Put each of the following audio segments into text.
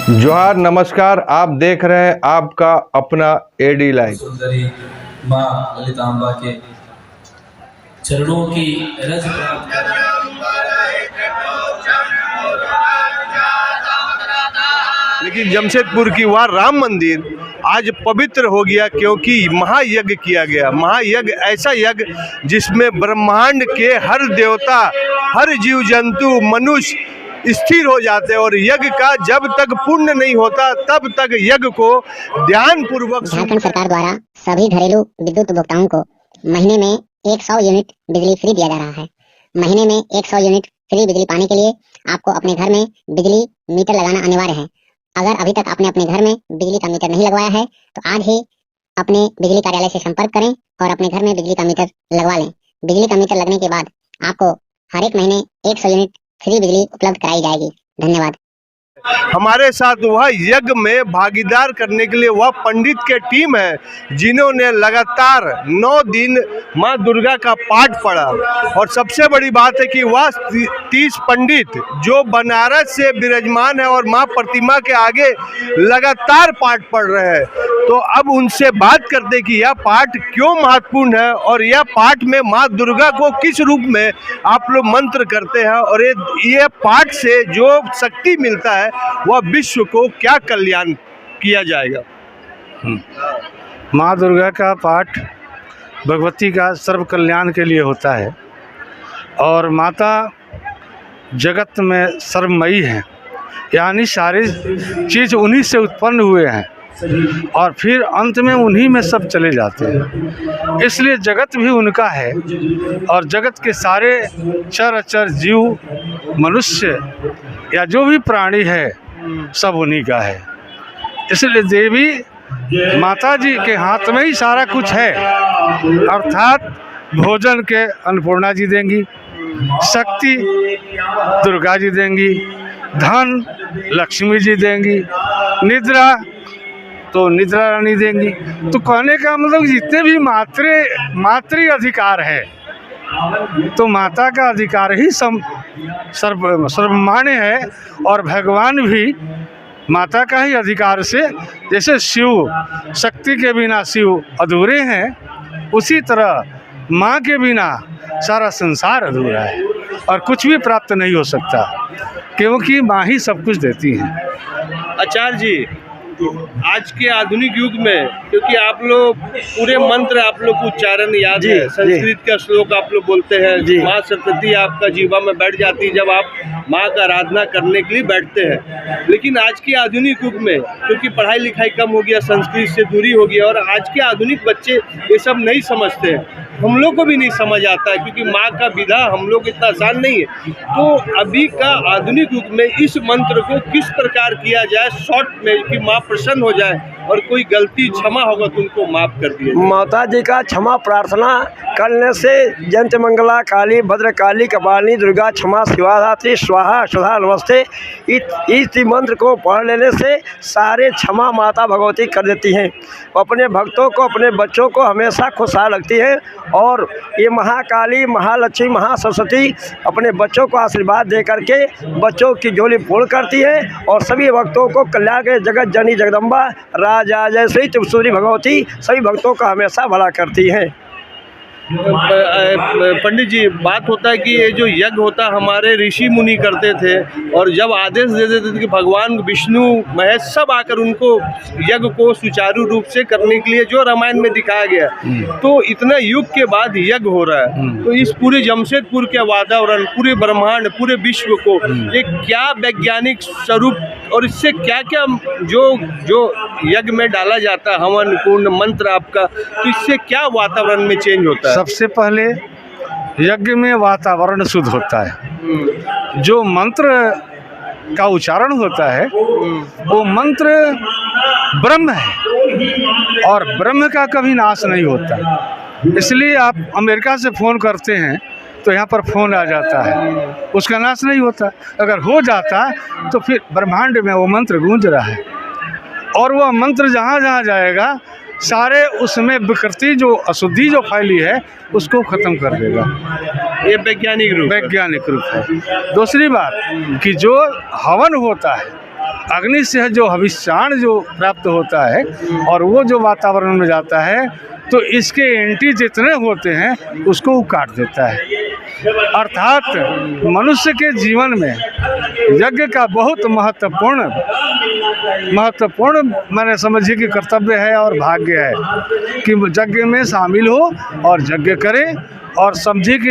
जोहार, नमस्कार। आप देख रहे हैं आपका अपना एडी लाइव। सुंदरी माँ ललितांबा के चरणों की रज प्राप्त कर लेकिन जमशेदपुर की वह राम मंदिर आज पवित्र हो गया, क्योंकि महायज्ञ किया गया। महायज्ञ ऐसा यज्ञ जिसमें ब्रह्मांड के हर देवता, हर जीव जंतु, मनुष्य स्थिर हो जाते हैं। और यज्ञ का जब तक पुण्य नहीं होता तब तक यज्ञ को ध्यान पूर्वक। झारखंड सरकार द्वारा सभी घरेलू विद्युत उपभोक्ताओं को महीने में 100 यूनिट बिजली फ्री दिया जा रहा है। महीने में 100 यूनिट फ्री बिजली पाने के लिए आपको अपने घर में बिजली मीटर लगाना अनिवार्य है। अगर अभी तक आपने अपने घर में बिजली का मीटर नहीं लगवाया है तो आज ही अपने बिजली कार्यालय से संपर्क करें और अपने घर में बिजली का मीटर लगवा लें। बिजली का मीटर लगने के बाद आपको हर एक महीने 100 यूनिट फ्री बिजली उपलब्ध कराई जाएगी। धन्यवाद। हमारे साथ वह यज्ञ में भागीदार करने के लिए वह पंडित के टीम है जिन्होंने लगातार 9 दिन माँ दुर्गा का पाठ पढ़ा। और सबसे बड़ी बात है कि वह 30 पंडित जो बनारस से विराजमान है और माँ प्रतिमा के आगे लगातार पाठ पढ़ रहे हैं। तो अब उनसे बात करते कि यह पाठ क्यों महत्वपूर्ण है और यह पाठ में माँ दुर्गा को किस रूप में आप लोग मंत्र करते हैं, और ये पाठ से जो शक्ति मिलता है वह विश्व को क्या कल्याण किया जाएगा। माँ दुर्गा का पाठ भगवती का सर्व कल्याण के लिए होता है और माता जगत में सर्वमयी हैं, यानी सारी चीज़ उन्हीं से उत्पन्न हुए हैं और फिर अंत में उन्हीं में सब चले जाते हैं। इसलिए जगत भी उनका है और जगत के सारे चर अचर जीव, मनुष्य या जो भी प्राणी है सब उन्हीं का है। इसलिए देवी माता जी के हाथ में ही सारा कुछ है, अर्थात भोजन के अन्नपूर्णा जी देंगी, शक्ति दुर्गा जी देंगी, धन लक्ष्मी जी देंगी, निद्रा तो निद्रा रानी देंगी। तो कहने का मतलब जितने भी मातृ अधिकार है तो माता का अधिकार ही सर्वमान्य है। और भगवान भी माता का ही अधिकार से, जैसे शिव शक्ति के बिना शिव अधूरे हैं, उसी तरह माँ के बिना सारा संसार अधूरा है और कुछ भी प्राप्त नहीं हो सकता, क्योंकि माँ ही सब कुछ देती हैं। आचार्य जी, आज के आधुनिक युग में, क्योंकि आप लोग पूरे मंत्र आप लोग को उच्चारण याद है, संस्कृत का श्लोक आप लोग बोलते हैं, माँ सरस्वती आपका जीवा में बैठ जाती है जब आप माँ का आराधना करने के लिए बैठते हैं। लेकिन आज के आधुनिक युग में क्योंकि पढ़ाई लिखाई कम हो गया, संस्कृत से दूरी हो गई और आज के आधुनिक बच्चे ये सब नहीं समझते हैं। हम लोग को भी नहीं समझ आता है क्योंकि माँ का विधा हम लोग इतना आसान नहीं है। तो अभी का आधुनिक युग में इस मंत्र को किस प्रकार किया जाए शॉर्ट में कि माँ प्रसन्न हो जाए और कोई गलती क्षमा होगा तो उनको माफ कर दिया जाए। माता जी का क्षमा प्रार्थना करने से जंत मंगला काली भद्र काली कपालिनी दुर्गा क्षमा शिवाधात्री स्वाहा सदा नमस्ते इस मंत्र को पढ़ लेने से सारे क्षमा माता भगवती कर देती हैं। अपने भक्तों को, अपने बच्चों को हमेशा खुशहाल रखती हैं। और ये महाकाली, महालक्ष्मी, महासरस्वती अपने बच्चों को आशीर्वाद दे करके बच्चों की झोली पूर्ण करती है और सभी भक्तों को कल्याण के जगत जननी जगदम्बा राजा जयश्री त्रिपुरी भगवती सभी भक्तों का हमेशा भला करती हैं। पंडित जी, बात होता है कि ये जो यज्ञ होता हमारे ऋषि मुनि करते थे और जब आदेश दे देते थे कि भगवान विष्णु महेश सब आकर उनको यज्ञ को सुचारू रूप से करने के लिए, जो रामायण में दिखाया गया, तो इतना युग के बाद यज्ञ हो रहा है। तो इस पूरे जमशेदपुर के वातावरण, पूरे ब्रह्मांड, पूरे विश्व को एक क्या वैज्ञानिक स्वरूप और इससे क्या क्या जो यज्ञ में डाला जाता है, हवन कुंड मंत्र आपका, तो इससे क्या वातावरण में चेंज होता है? सबसे पहले यज्ञ में वातावरण शुद्ध होता है। जो मंत्र का उच्चारण होता है वो मंत्र ब्रह्म है और ब्रह्म का कभी नाश नहीं होता। इसलिए आप अमेरिका से फ़ोन करते हैं तो यहाँ पर फ़ोन आ जाता है, उसका नाश नहीं होता। अगर हो जाता तो फिर ब्रह्मांड में वो मंत्र गूंज रहा है और वह मंत्र जहाँ जहाँ जाएगा सारे उसमें विकृति, जो अशुद्धि जो फैली है, उसको ख़त्म कर देगा। ये वैज्ञानिक रूप है। दूसरी बात कि जो हवन होता है अग्नि से जो हविष्याण जो प्राप्त होता है और वो जो वातावरण में जाता है तो इसके एंटी जितने होते हैं उसको वो काट देता है। अर्थात मनुष्य के जीवन में यज्ञ का बहुत महत्वपूर्ण मैंने समझिए कि कर्तव्य है और भाग्य है कि यज्ञ में शामिल हो और यज्ञ करे और समझिए कि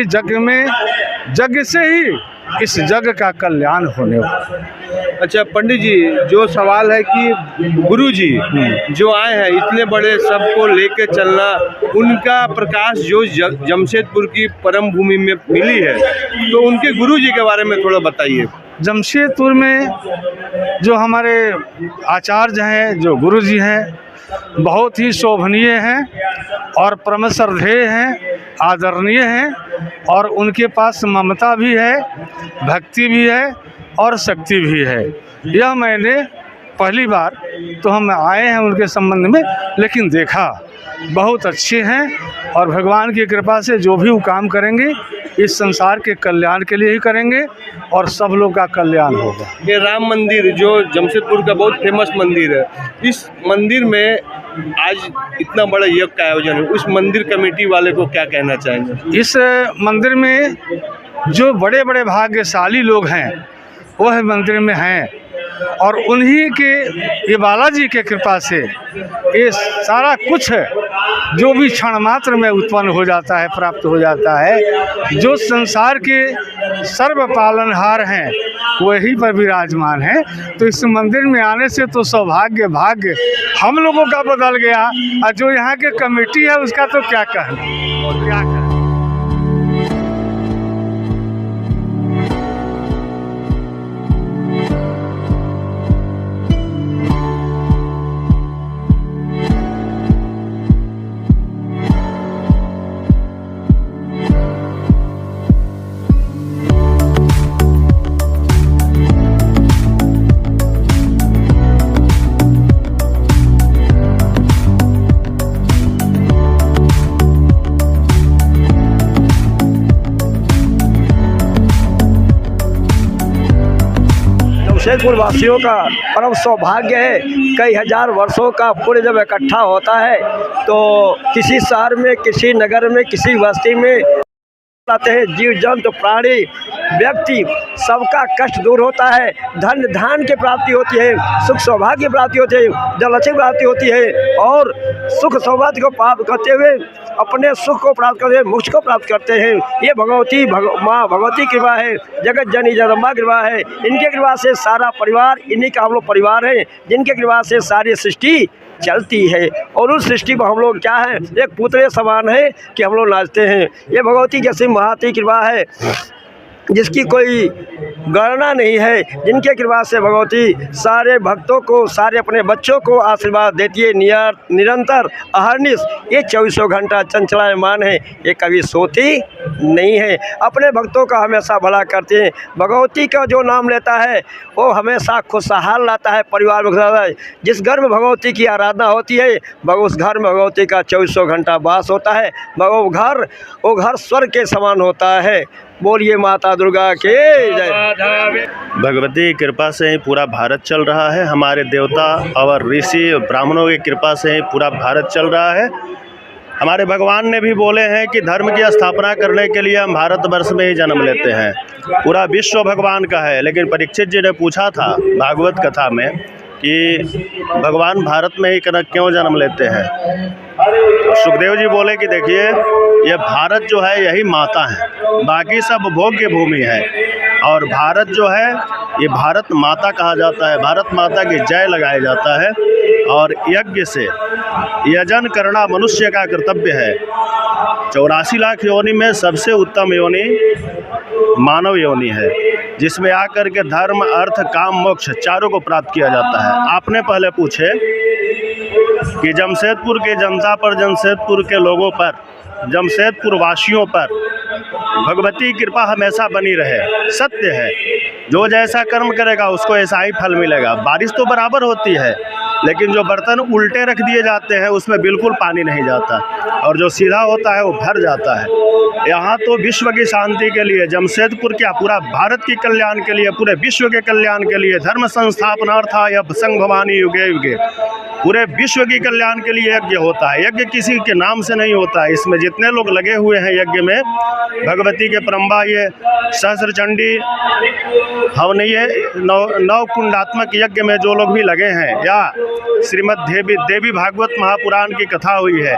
यज्ञ से ही इस जग का कल्याण होने वाला। अच्छा पंडित जी, जो सवाल है कि गुरु जी जो आए हैं इतने बड़े सबको लेके चलना, उनका प्रकाश जो जमशेदपुर की परम भूमि में मिली है, तो उनके गुरु जी के बारे में थोड़ा बताइए। जमशेदपुर में जो हमारे आचार्य हैं, जो गुरु जी हैं, बहुत ही शोभनीय हैं और परम श्रद्धेय हैं, आदरणीय हैं और उनके पास ममता भी है, भक्ति भी है और शक्ति भी है। यह मैंने पहली बार तो हम आए हैं उनके संबंध में, लेकिन देखा बहुत अच्छे हैं और भगवान की कृपा से जो भी वो काम करेंगे इस संसार के कल्याण के लिए ही करेंगे और सब लोग का कल्याण होगा। ये राम मंदिर जो जमशेदपुर का बहुत फेमस मंदिर है, इस मंदिर में आज इतना बड़ा यज्ञ का आयोजन है, उस मंदिर कमेटी वाले को क्या कहना चाहेंगे? इस मंदिर में जो बड़े बड़े भाग्यशाली लोग हैं वह मंदिर में हैं और उन्हीं के ये बालाजी के कृपा से ये सारा कुछ जो भी क्षण मात्र में उत्पन्न हो जाता है, प्राप्त हो जाता है। जो संसार के सर्व पालनहार हैं वही पर विराजमान है। तो इस मंदिर में आने से तो सौभाग्य भाग्य हम लोगों का बदल गया और जो यहाँ के कमेटी है उसका तो क्या कहना। जमशेदपुर वासियों का परम सौभाग्य है। कई हजार वर्षों का पुण्य जब इकट्ठा होता है तो किसी शहर में, किसी नगर में, किसी बस्ती में आते हैं, जीव जंतु प्राणी व्यक्ति सबका कष्ट दूर होता है, धन धान की प्राप्ति होती है, सुख सौभाग्य की प्राप्ति होती है, जललक्ष्मी प्राप्ति होती है और सुख सौभाग्य को प्राप्त करते हुए अपने सुख को प्राप्त करते हुए मोक्ष को प्राप्त करते हैं। ये माँ भगवती कृपा है, जगत जननी जगदम्बा कृपा है। इनके कृपा से सारा परिवार, इन्हीं का हम लोग परिवार है, जिनके कृपा से सारी सृष्टि चलती है और उस सृष्टि में हम लोग क्या है, एक पुतले समान है कि हम लोग नाचते हैं। ये भगवती जैसी महाती कृपा है जिसकी कोई गणना नहीं है, जिनके कृपा से भगवती सारे भक्तों को, सारे अपने बच्चों को आशीर्वाद देती है निरंतर अहर्निश। ये 24 घंटा चंचलायमान है, ये कभी सोती नहीं है, अपने भक्तों का हमेशा भला करते हैं। भगवती का जो नाम लेता है वो हमेशा खुशहाल लाता है, परिवार में। जिस घर में भगवती की आराधना होती है उस घर में भगवती का 24 घंटा वास होता है। वो घर स्वर्ग के समान होता है। बोलिए माता दुर्गा के जय। भगवती की कृपा से ही पूरा भारत चल रहा है। हमारे देवता और ऋषि और ब्राह्मणों की कृपा से ही पूरा भारत चल रहा है। हमारे भगवान ने भी बोले हैं कि धर्म की स्थापना करने के लिए हम भारतवर्ष में ही जन्म लेते हैं। पूरा विश्व भगवान का है, लेकिन परीक्षित जी ने पूछा था भागवत कथा में कि भगवान भारत में ही क्यों जन्म लेते हैं। सुखदेव जी बोले कि देखिए, ये भारत जो है यही माता है, बाकी सब भोग्य भूमि है और भारत जो है ये भारत माता कहा जाता है। भारत माता की जय लगाया जाता है और यज्ञ से यजन करना मनुष्य का कर्तव्य है। 84 लाख योनि में सबसे उत्तम योनि मानव योनि है, जिसमें आकर के धर्म, अर्थ, काम, मोक्ष चारों को प्राप्त किया जाता है। आपने पहले पूछे कि जमशेदपुर की जनता पर, जमशेदपुर के लोगों पर, जमशेदपुर वासियों पर भगवती की कृपा हमेशा बनी रहे। सत्य है, जो जैसा कर्म करेगा उसको ऐसा ही फल मिलेगा। बारिश तो बराबर होती है, लेकिन जो बर्तन उल्टे रख दिए जाते हैं उसमें बिल्कुल पानी नहीं जाता, और जो सीधा होता है वो भर जाता है। यहाँ तो विश्व की शांति के लिए, जमशेदपुर क्या पूरा भारत के कल्याण के लिए, पूरे विश्व के कल्याण के लिए, धर्म संस्थापनार्थाय संघ भवानी युगे युगे, पूरे विश्व की कल्याण के लिए यज्ञ होता है। यज्ञ किसी के नाम से नहीं होता है। इसमें जितने लोग लगे हुए हैं यज्ञ में, भगवती के परम्बा, ये सहस्र चंडी हवनीय नौ कुंडात्मक यज्ञ में जो लोग भी लगे हैं, या श्रीमद् देवी भागवत महापुराण की कथा हुई है,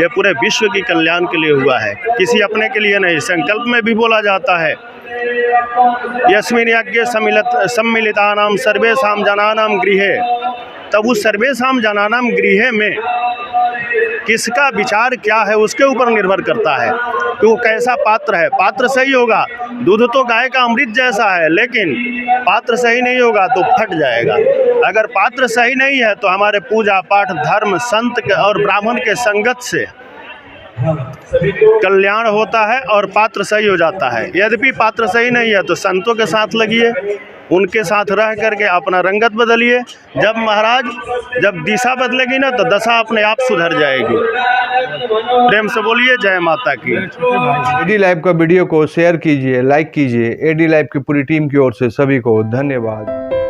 ये पूरे विश्व की कल्याण के लिए हुआ है, किसी अपने के लिए नहीं। संकल्प में भी बोला जाता है, यस्मिन् यज्ञे सम्मिलितानां सर्वेषां जनानां गृहे। तब उस सर्वेषां जनानां गृहे में किसका विचार क्या है उसके ऊपर निर्भर करता है कि वो कैसा पात्र है। पात्र सही होगा, दूध तो गाय का अमृत जैसा है, लेकिन पात्र सही नहीं होगा तो फट जाएगा। अगर पात्र सही नहीं है तो हमारे पूजा पाठ, धर्म, संत और ब्राह्मण के संगत से कल्याण होता है और पात्र सही हो जाता है। यद्यपि पात्र सही नहीं है तो संतों के साथ लगिए, उनके साथ रह करके अपना रंगत बदलिए। जब महाराज जब दिशा बदलेगी ना तो दशा अपने आप सुधर जाएगी। प्रेम से बोलिए जय माता की। एडी लाइव का वीडियो को शेयर कीजिए, लाइक कीजिए। एडी लाइव की पूरी टीम की ओर से सभी को धन्यवाद।